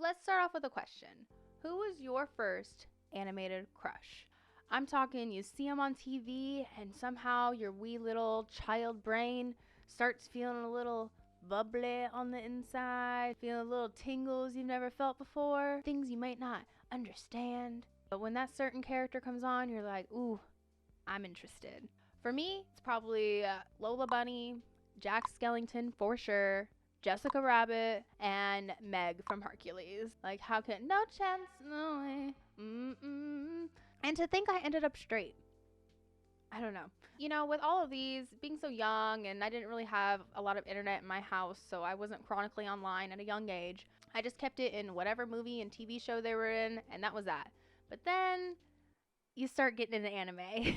let's start off with a question. Who was your first animated crush? I'm talking you see them on TV and somehow your wee little child brain starts feeling a little bubbly on the inside, feeling little tingles you've never felt before, things you might not understand. But when that certain character comes on, you're like, ooh, I'm interested. For me, it's probably Lola Bunny, Jack Skellington for sure, Jessica Rabbit, and Meg from Hercules. Like, how can no chance, no way, and to think I ended up straight. I don't know. You know, with all of these, being so young, and I didn't really have a lot of internet in my house, so I wasn't chronically online at a young age. I just kept it in whatever movie and TV show they were in, and that was that. But then you start getting into anime.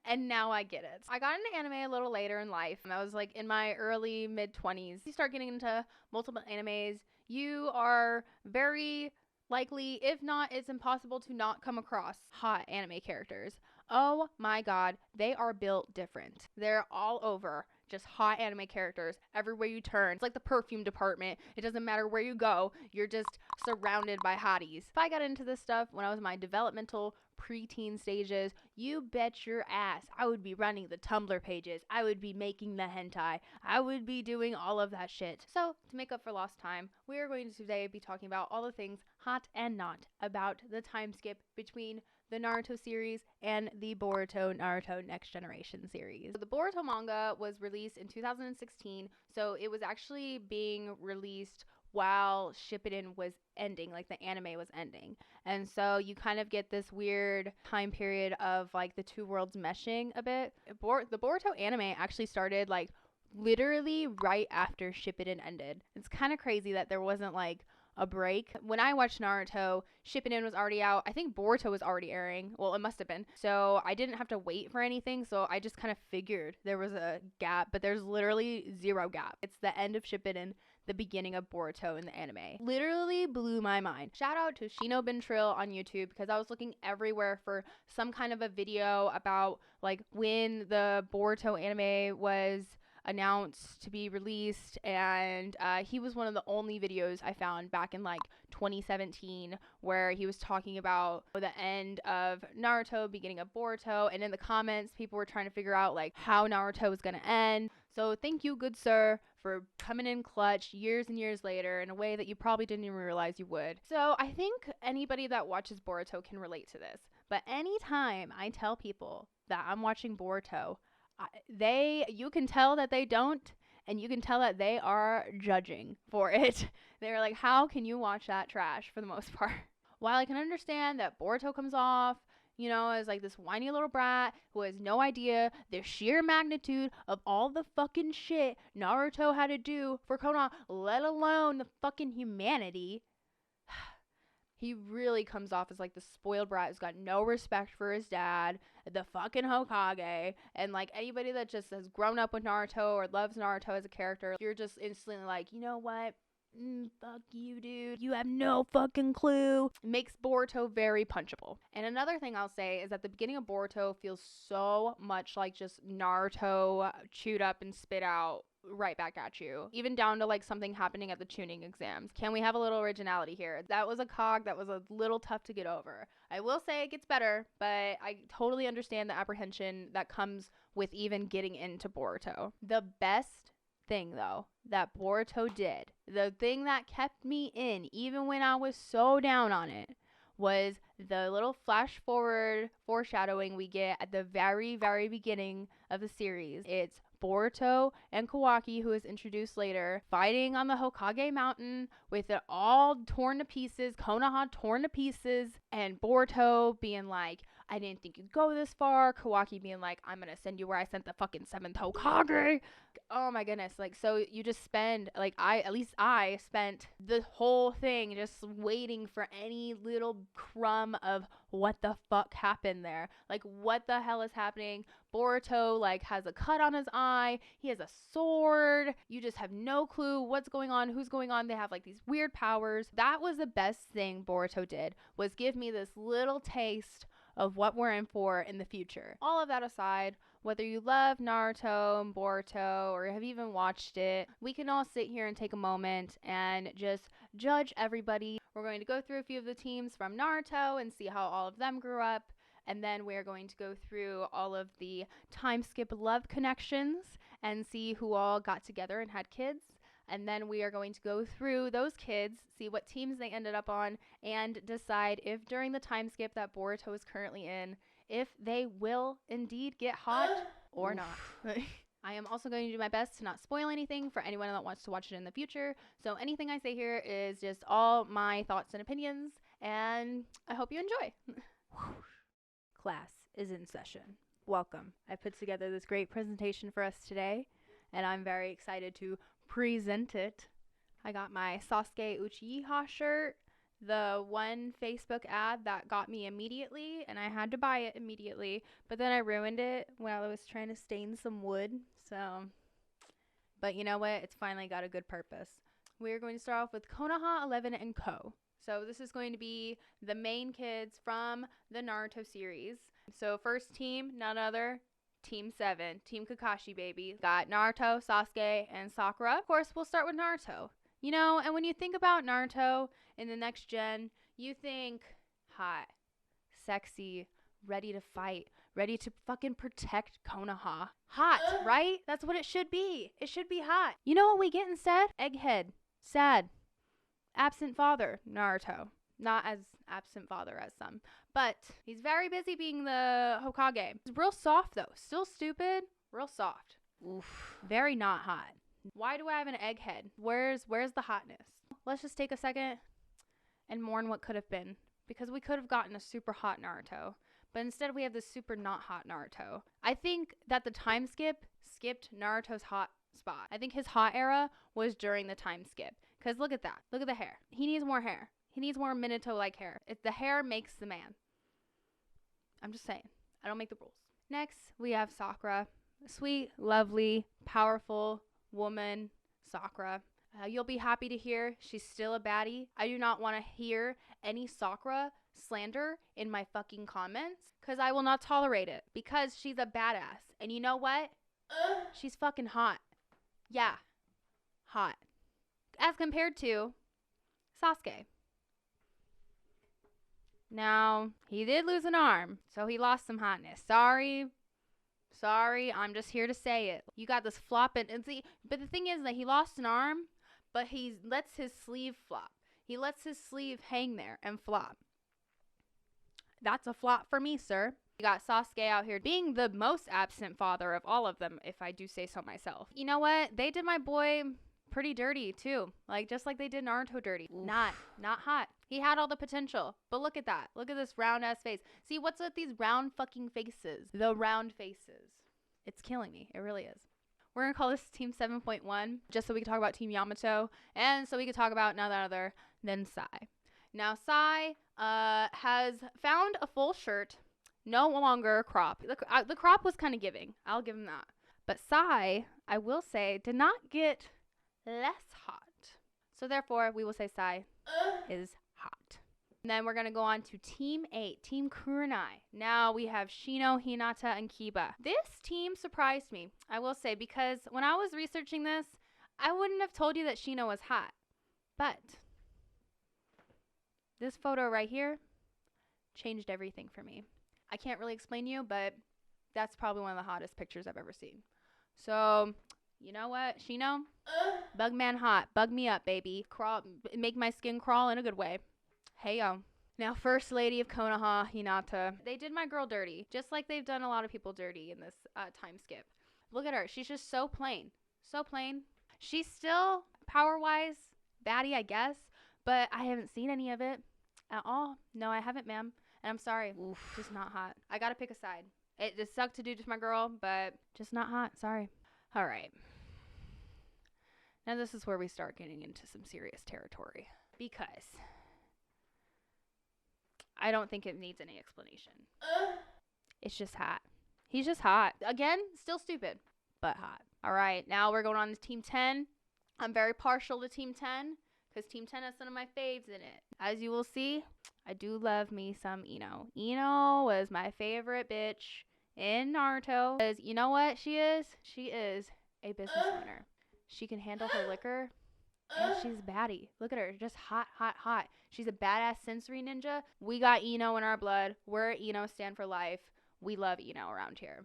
And now I get it. I got into anime a little later in life. I was like in my early mid-20s. You start getting into multiple animes, you are very likely, if not, it's impossible to not come across hot anime characters. Oh my god, they are built different. They're all over. Just hot anime characters everywhere you turn. It's like the perfume department. It doesn't matter where you go. You're just surrounded by hotties. If I got into this stuff when I was in my developmental preteen stages, you bet your ass I would be running the Tumblr pages. I would be making the hentai. I would be doing all of that shit. So, to make up for lost time, we are going to today be talking about all the things hot and not about the time skip between the Naruto series and the Boruto Naruto Next Generation series. The Boruto manga was released in 2016, so it was actually being released while Shippuden was ending, like the anime was ending. And so you kind of get this weird time period of like the two worlds meshing a bit. The Boruto anime actually started like literally right after Shippuden ended. It's kind of crazy that there wasn't like a break. When I watched Naruto, Shippuden was already out. I think Boruto was already airing. Well, it must have been. So I didn't have to wait for anything. So I just kind of figured there was a gap, but there's literally zero gap. It's the end of Shippuden, the beginning of Boruto in the anime. Literally blew my mind. Shout out to Shino Bintrill on YouTube because I was looking everywhere for some kind of a video about like when the Boruto anime was announced to be released, and he was one of the only videos I found back in like 2017 where he was talking about the end of Naruto, beginning of Boruto, and in the comments people were trying to figure out like how Naruto was going to end. So thank you, good sir, for coming in clutch years and years later in a way that you probably didn't even realize you would. So I think anybody that watches Boruto can relate to this, but anytime I tell people that I'm watching Boruto, you can tell that they don't, and you can tell that they are judging for it. They're like, how can you watch that trash, for the most part? While I can understand that Boruto comes off, you know, as like this whiny little brat who has no idea the sheer magnitude of all the fucking shit Naruto had to do for Konoha, let alone the fucking humanity. He really comes off as like the spoiled brat who's got no respect for his dad, the fucking Hokage, and like anybody that just has grown up with Naruto or loves Naruto as a character, you're just instantly like, you know what? Fuck you, dude. You have no fucking clue. It makes Boruto very punchable. And another thing I'll say is that the beginning of Boruto feels so much like just Naruto chewed up and spit out right back at you, even down to like something happening at the tuning exams. Can we have a little originality here? That was a cog that was a little tough to get over. I will say it gets better, but I totally understand the apprehension that comes with even getting into Boruto. The best thing though that Boruto did, the thing that kept me in even when I was so down on it, was the little flash forward foreshadowing we get at the very, very beginning of the series. It's Boruto and Kawaki, who is introduced later, fighting on the Hokage Mountain with it all torn to pieces, Konoha torn to pieces, and Boruto being like, I didn't think you'd go this far. Kawaki being like, I'm gonna send you where I sent the fucking 7th Hokage. Oh my goodness. Like, so you just spend, like, at least I spent the whole thing just waiting for any little crumb of what the fuck happened there. Like, what the hell is happening? Boruto, like, has a cut on his eye. He has a sword. You just have no clue what's going on, who's going on. They have, like, these weird powers. That was the best thing Boruto did, was give me this little taste of what we're in for in the future. All of that aside, Whether you love Naruto and Boruto or have even watched it, we can all sit here and take a moment and just judge everybody. We're going to go through a few of the teams from Naruto and see how all of them grew up. And then we're going to go through all of the time skip love connections and see who all got together and had kids. And then we are going to go through those kids, see what teams they ended up on, and decide if during the time skip that Boruto is currently in, if they will indeed get hot or not. I am also going to do my best to not spoil anything for anyone that wants to watch it in the future. So anything I say here is just all my thoughts and opinions, and I hope you enjoy. Class is in session. Welcome. I put together this great presentation for us today, and I'm very excited to present it. I got my Sasuke Uchiha shirt, the one Facebook ad that got me immediately, and I had to buy it immediately, but then I ruined it while I was trying to stain some wood. But you know what? It's finally got a good purpose. We're going to start off with Konoha 11 and Co. So this is going to be the main kids from the Naruto series. So first team, none other, Team 7, Team Kakashi, baby. Got Naruto, Sasuke, and Sakura. Of course, we'll start with Naruto. You know, and when you think about Naruto in the next gen, you think hot, sexy, ready to fight, ready to fucking protect Konoha. Hot, right? That's what it should be. It should be hot. You know what we get instead? Egghead, sad, absent father, Naruto. Not as absent father as some, but he's very busy being the Hokage. He's real soft though. Still stupid, real soft. Oof. Very not hot. Why do I have an egghead? Where's the hotness? Let's just take a second and mourn what could have been, because we could have gotten a super hot Naruto, but instead we have this super not hot Naruto. I think that the time skip skipped Naruto's hot spot. I think his hot era was during the time skip, because look at that. Look at the hair. He needs more hair. He needs more Minato-like hair. The hair makes the man. I'm just saying. I don't make the rules. Next, we have Sakura. Sweet, lovely, powerful woman, Sakura. You'll be happy to hear she's still a baddie. I do not want to hear any Sakura slander in my fucking comments, because I will not tolerate it, because she's a badass. And you know what? She's fucking hot. Yeah. Hot. As compared to Sasuke. Now, he did lose an arm, so he lost some hotness. Sorry, I'm just here to say it. You got this flopping, and see, but the thing is that he lost an arm, but he lets his sleeve flop. He lets his sleeve hang there and flop. That's a flop for me, sir. You got Sasuke out here being the most absent father of all of them, if I do say so myself. You know what? They did my boy pretty dirty too, like just like they did Naruto dirty. Oof. Not hot. He had all the potential, but look at that. Look at this round ass face. See, what's with these round fucking faces? The round faces. It's killing me. It really is. We're gonna call this Team 7.1 just so we can talk about Team Yamato, and so we can talk about none other than Sai. Now Sai has found a full shirt, no longer a crop. The crop was kind of giving. I'll give him that. But Sai, I will say, did not get less hot. So therefore, we will say Sai is hot. And then we're going to go on to Team 8, Team Kurenai. Now we have Shino, Hinata, and Kiba. This team surprised me, I will say, because when I was researching this, I wouldn't have told you that Shino was hot. But this photo right here changed everything for me. I can't really explain to you, but that's probably one of the hottest pictures I've ever seen. So, you know what, Shino? Bugman hot. Bug me up, baby. Crawl, make my skin crawl in a good way. Hey, yo. Now, First Lady of Konoha, Hinata. They did my girl dirty, just like they've done a lot of people dirty in this time skip. Look at her. She's just so plain. So plain. She's still, power-wise, baddie, I guess, but I haven't seen any of it at all. No, I haven't, ma'am. And I'm sorry. Oof. Just not hot. I gotta pick a side. It just sucked to do to my girl, but just not hot. Sorry. All right. Now this is where we start getting into some serious territory, because I don't think it needs any explanation. It's just hot. He's just hot. Again, still stupid, but hot. All right, now we're going on to Team 10. I'm very partial to Team 10 because Team 10 has some of my faves in it. As you will see, I do love me some Ino. Ino was my favorite bitch in Naruto. Because you know what she is? She is a business owner. She can handle her liquor. And she's a baddie. Look at her. Just hot, hot, hot. She's a badass sensory ninja. We got Ino in our blood. We're Ino stand for life. We love Ino around here.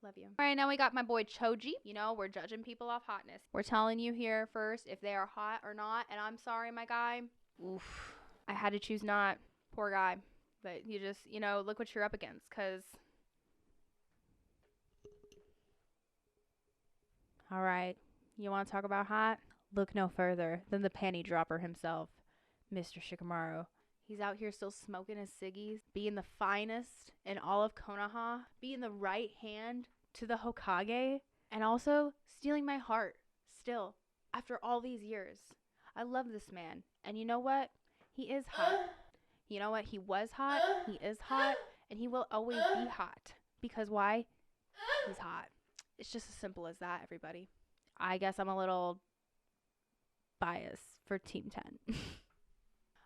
Love you. All right, now we got my boy Choji. You know, we're judging people off hotness. We're telling you here first if they are hot or not. And I'm sorry, my guy. Oof. I had to choose not. Poor guy. But you just, you know, look what you're up against. Because... All right. You want to talk about hot? Look no further than the panty dropper himself, Mr. Shikamaru. He's out here still smoking his ciggies, being the finest in all of Konoha, being the right hand to the Hokage, and also stealing my heart still after all these years. I love this man. And you know what? He is hot. You know what? He was hot, he is hot, and he will always be hot. Because why? He's hot. It's just as simple as that, everybody. I guess I'm a little bias for Team 10.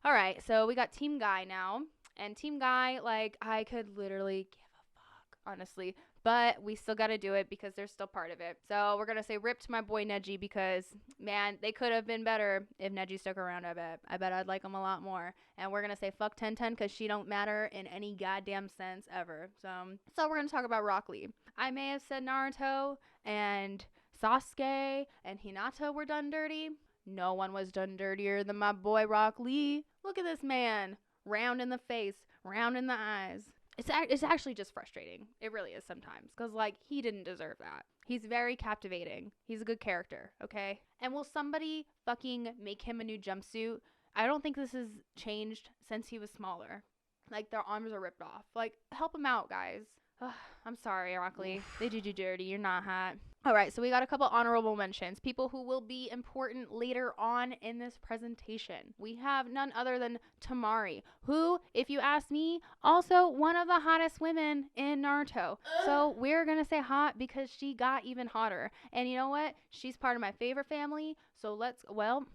All right, so we got Team Guy now. And Team Guy, like, I could literally give a fuck, honestly. But we still got to do it because they're still part of it. So we're going to say rip to my boy Neji because, man, they could have been better if Neji stuck around, I bet. I bet I'd like him a lot more. And we're going to say fuck 1010 because she don't matter in any goddamn sense ever. So we're going to talk about Rock Lee. I may have said Naruto and Sasuke and Hinata were done dirty. No one was done dirtier than my boy Rock Lee. Look at this man. Round in the face, round in the eyes. It's actually just frustrating. It really is sometimes. Because, like, he didn't deserve that. He's very captivating. He's a good character, okay? And will somebody fucking make him a new jumpsuit? I don't think this has changed since he was smaller. Like, their arms are ripped off. Like, help him out, guys. Ugh, I'm sorry, Rock Lee. They did you dirty. You're not hot. All right, so we got a couple honorable mentions. People who will be important later on in this presentation. We have none other than Temari, who, if you ask me, also one of the hottest women in Naruto. So we're going to say hot because she got even hotter. And you know what? She's part of my favorite family. So let's, well...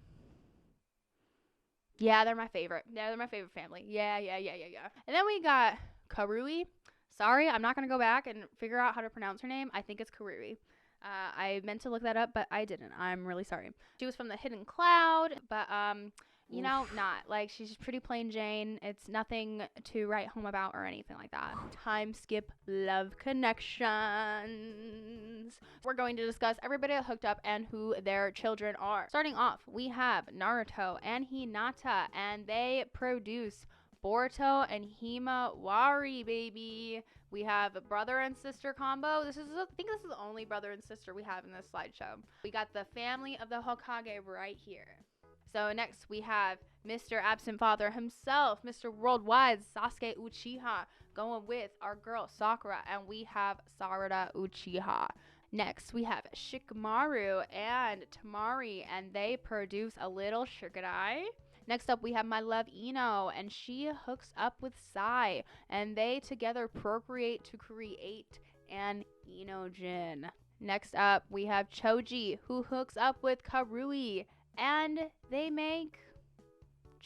yeah, they're my favorite. Yeah, they're my favorite family. Yeah. And then we got Karui. Sorry, I'm not going to go back and figure out how to pronounce her name. I think it's Karui. I meant to look that up, but I didn't. I'm really sorry. She was from the Hidden Cloud, but, you know, not. Like, she's pretty plain Jane. It's nothing to write home about or anything like that. Time skip love connections. We're going to discuss everybody that hooked up and who their children are. Starting off, we have Naruto and Hinata, and they produce Boruto and Himawari, baby. We have a brother and sister combo. I think this is the only brother and sister we have in this slideshow. We got the family of the Hokage right here. So next we have Mr. Absent Father himself, Mr. Worldwide, Sasuke Uchiha, going with our girl Sakura, and we have Sarada Uchiha. Next, we have Shikamaru and Temari, and they produce a little sugar eye. Next up, we have my love Ino, and she hooks up with Sai, and they together procreate to create an Ino-jin. Next up, we have Choji, who hooks up with Karui, and they make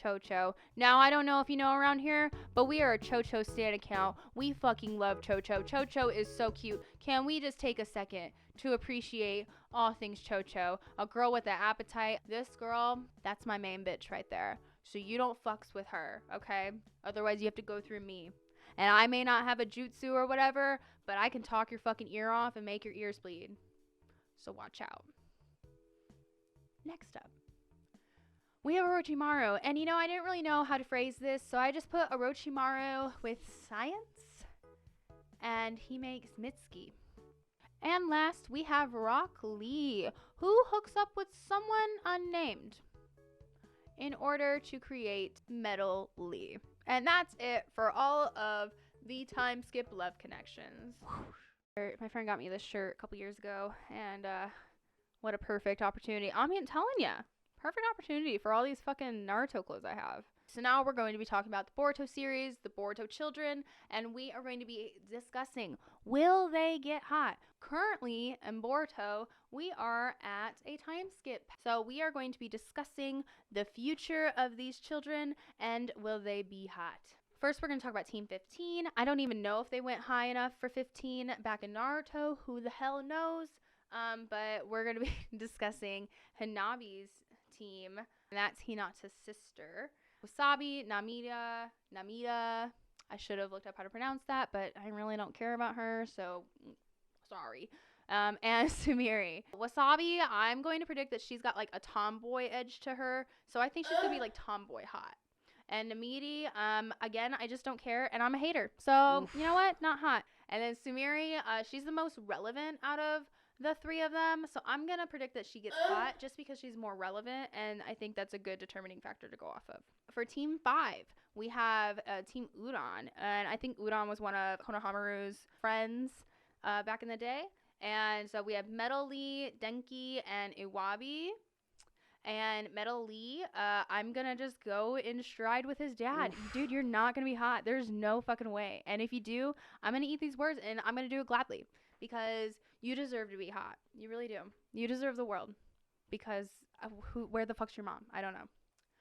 Chocho. Now, I don't know if you know around here, but we are a Chocho stan account. We fucking love Chocho. Chocho is so cute. Can we just take a second to appreciate all things Chocho? A girl with an appetite. This girl, that's my main bitch right there. So you don't fucks with her, okay? Otherwise, you have to go through me. And I may not have a jutsu or whatever, but I can talk your fucking ear off and make your ears bleed. So watch out. Next up, we have Orochimaru. And you know, I didn't really know how to phrase this, so I just put Orochimaru with science. And he makes Mitsuki. And last, we have Rock Lee, who hooks up with someone unnamed in order to create Metal Lee. And that's it for all of the time skip love connections. My friend got me this shirt a couple years ago, and what a perfect opportunity. I mean, I'm telling ya, perfect opportunity for all these fucking Naruto clothes I have. So now we're going to be talking about the Boruto series, the Boruto children, and we are going to be discussing, will they get hot? Currently in Boruto, we are at a time skip. So we are going to be discussing the future of these children and will they be hot? First, we're going to talk about Team 15. I don't even know if they went high enough for 15 back in Naruto. Who the hell knows? But we're going to be discussing Hanabi's team. And that's Hinata's sister. Wasabi, Namida. I should have looked up how to pronounce that, but I really don't care about her, so sorry. And Sumire. Wasabi, I'm going to predict that she's got like a tomboy edge to her, so I think she's going to be like tomboy hot. And Namidi, again, I just don't care, and I'm a hater. So, Oof. You know what? Not hot. And then Sumire, she's the most relevant out of the three of them, so I'm going to predict that she gets hot just because she's more relevant, and I think that's a good determining factor to go off of. For Team 5, we have Team Udon, and I think Udon was one of Konohamaru's friends back in the day. And so we have Metal Lee, Denki, and Iwabi. And Metal Lee, I'm going to just go in stride with his dad. Oof. Dude, you're not going to be hot. There's no fucking way. And if you do, I'm going to eat these words, and I'm going to do it gladly. Because you deserve to be hot. You really do. You deserve the world. Because where the fuck's your mom? I don't know.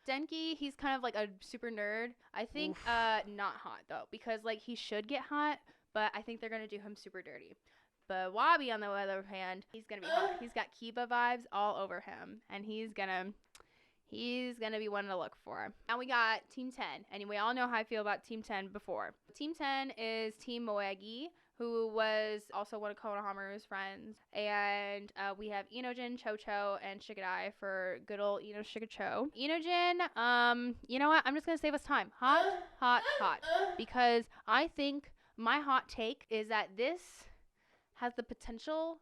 Denki, he's kind of like a super nerd. I think not hot, though. Because, like, he should get hot, but I think they're going to do him super dirty. But Wabi, on the other hand, he's going to be hot. He's got Kiba vibes all over him. And he's going to be one to look for. And we got Team 10. And we all know how I feel about Team 10 before. Team 10 is Team Moegi, who was also one of Konohamaru's friends. And we have Inojin, Chocho, and Shigadai for good old Ino Shigacho. Inojin, you know what? I'm just going to save us time. Hot, hot, hot. Because I think my hot take is that this has the potential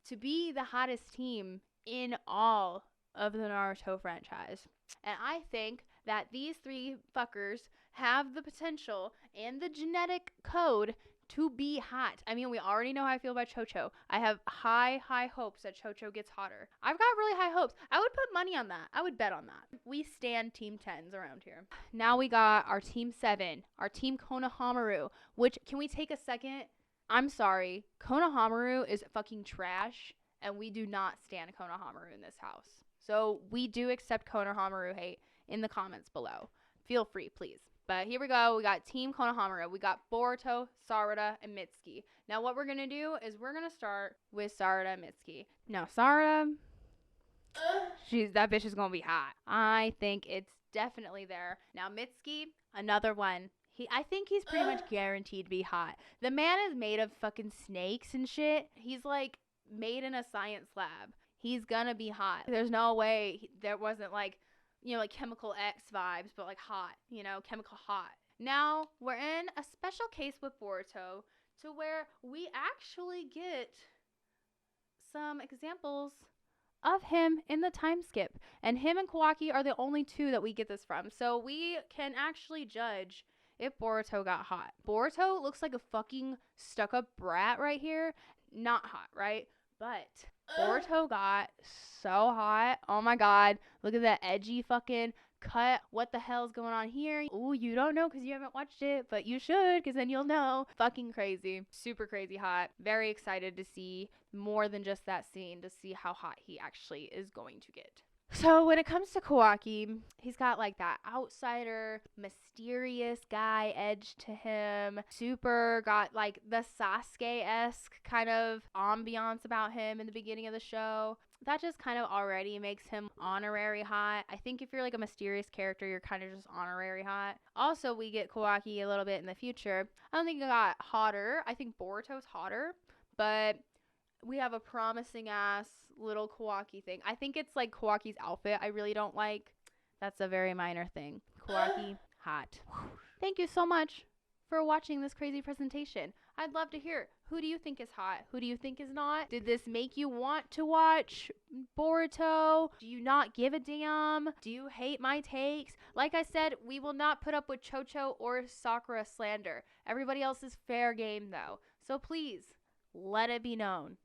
to be the hottest team in all of the Naruto franchise. And I think that these three fuckers have the potential and the genetic code to be hot. I mean, we already know how I feel about Chocho. I have high hopes that Chocho gets hotter. I've got really high hopes. I would put money on that. I would bet on that. We stand Team 10s around here. Now we got our Team 7, our Team Konohamaru, which, can we take a second? I'm sorry, Konohamaru is fucking trash, and we do not stand Konohamaru in this house. So we do accept Konohamaru hate in the comments below. Feel free, please. But here we go. We got Team Konohamaru. We got Boruto, Sarada, and Mitsuki. Now what we're going to do is we're going to start with Sarada and Mitsuki. Now Sarada, that bitch is going to be hot. I think it's definitely there. Now Mitsuki, another one. I think he's pretty much guaranteed to be hot. The man is made of fucking snakes and shit. He's like made in a science lab. He's gonna be hot. There's no way there wasn't like, you know, like Chemical X vibes, but like hot, you know, chemical hot. Now we're in a special case with Boruto to where we actually get some examples of him in the time skip. And him and Kawaki are the only two that we get this from. So we can actually judge if Boruto got hot. Boruto looks like a fucking stuck-up brat right here. Not hot, right? But Boruto got so hot. Oh my god. Look at that edgy fucking cut. What the hell's going on here? Ooh, you don't know because you haven't watched it, but you should because then you'll know. Fucking crazy. Super crazy hot. Very excited to see more than just that scene, to see how hot he actually is going to get. So when it comes to Kawaki, he's got like that outsider, mysterious guy edge to him. Super got like the Sasuke-esque kind of ambiance about him in the beginning of the show. That just kind of already makes him honorary hot. I think if you're like a mysterious character, you're kind of just honorary hot. Also, we get Kawaki a little bit in the future. I don't think he got hotter. I think Boruto's hotter, but we have a promising ass little Kawaki thing. I think it's like Kawaki's outfit I really don't like. That's a very minor thing. Kawaki, hot. Thank you so much for watching this crazy presentation. I'd love to hear, who do you think is hot? Who do you think is not? Did this make you want to watch Boruto? Do you not give a damn? Do you hate my takes? Like I said, we will not put up with Chocho or Sakura slander. Everybody else is fair game though. So please, let it be known.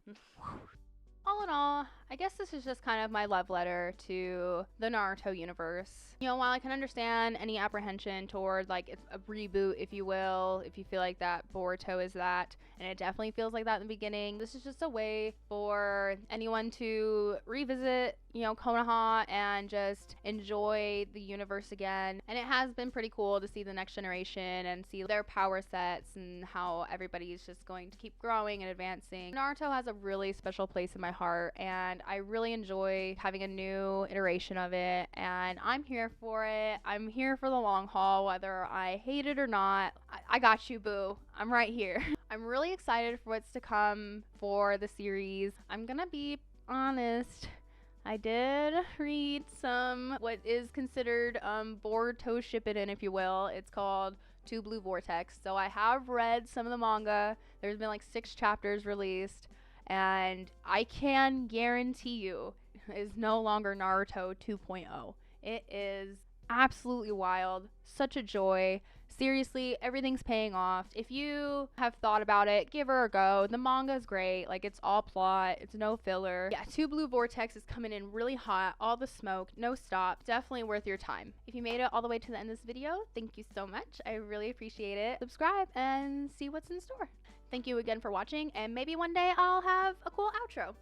All in all, I guess this is just kind of my love letter to the Naruto universe. You know, while I can understand any apprehension toward like it's a reboot, if you will, if you feel like that Boruto is that, and it definitely feels like that in the beginning, this is just a way for anyone to revisit, you know, Konoha and just enjoy the universe again. And it has been pretty cool to see the next generation and see their power sets and how everybody is just going to keep growing and advancing. Naruto has a really special place in my heart, and I really enjoy having a new iteration of it, and I'm here for it. I'm here for the long haul, whether I hate it or not. I got you, boo. I'm right here. I'm really excited for what's to come for the series. I'm gonna be honest. I did read some what is considered Boruto Shippuden, if you will. It's called Two Blue Vortex. So I have read some of the manga. There's been like 6 chapters released, and I can guarantee you it is no longer Naruto 2.0. It is absolutely wild. Such a joy. Seriously, everything's paying off. If you have thought about it, give her a go. The manga is great. Like, it's all plot. It's no filler. Yeah, Two Blue Vortex is coming in really hot. All the smoke. No stop. Definitely worth your time. If you made it all the way to the end of this video, thank you so much. I really appreciate it. Subscribe and see what's in store. Thank you again for watching, and maybe one day I'll have a cool outro.